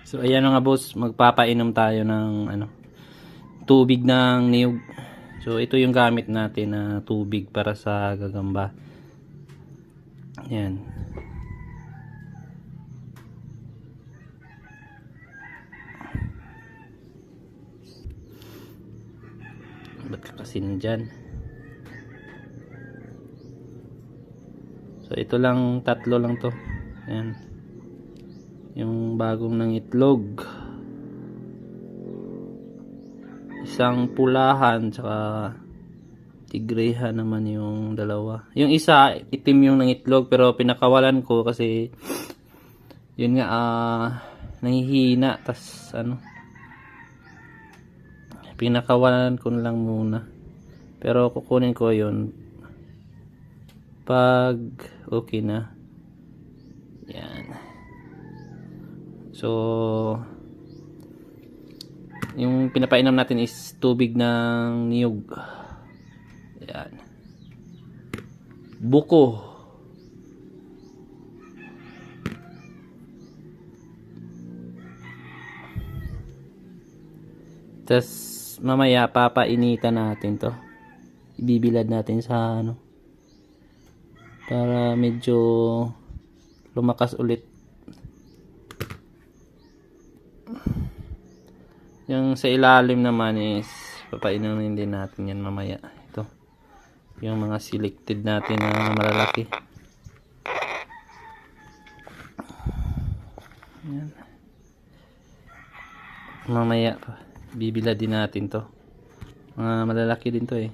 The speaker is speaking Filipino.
So ayan mga boss, magpapainom tayo ng tubig ng niyog. So ito yung gamit natin na tubig para sa gagamba. Ayan. Ba't ka kasi nandyan? So ito lang, tatlo lang to. Ayan. Yung bagong ng itlog. Isang pulahan, tsaka tigreha naman yung dalawa. Yung isa, itim yung ng itlog, pero pinakawalan ko kasi yun nga, nahihina. Tas pinakawalan ko na lang muna. Pero kukunin ko yun pag okay na. Yan. So yung pinapainom natin is tubig ng niyog. Yan. Buko. Tas mamaya papainitan natin to. Ibibilad natin sa para medyo lumakas ulit. Yung sa ilalim naman is papainumin din natin yan mamaya. Ito yung mga selected natin na malalaki. Yan. Mamaya pa bibilad din natin to. Mga malalaki din to eh.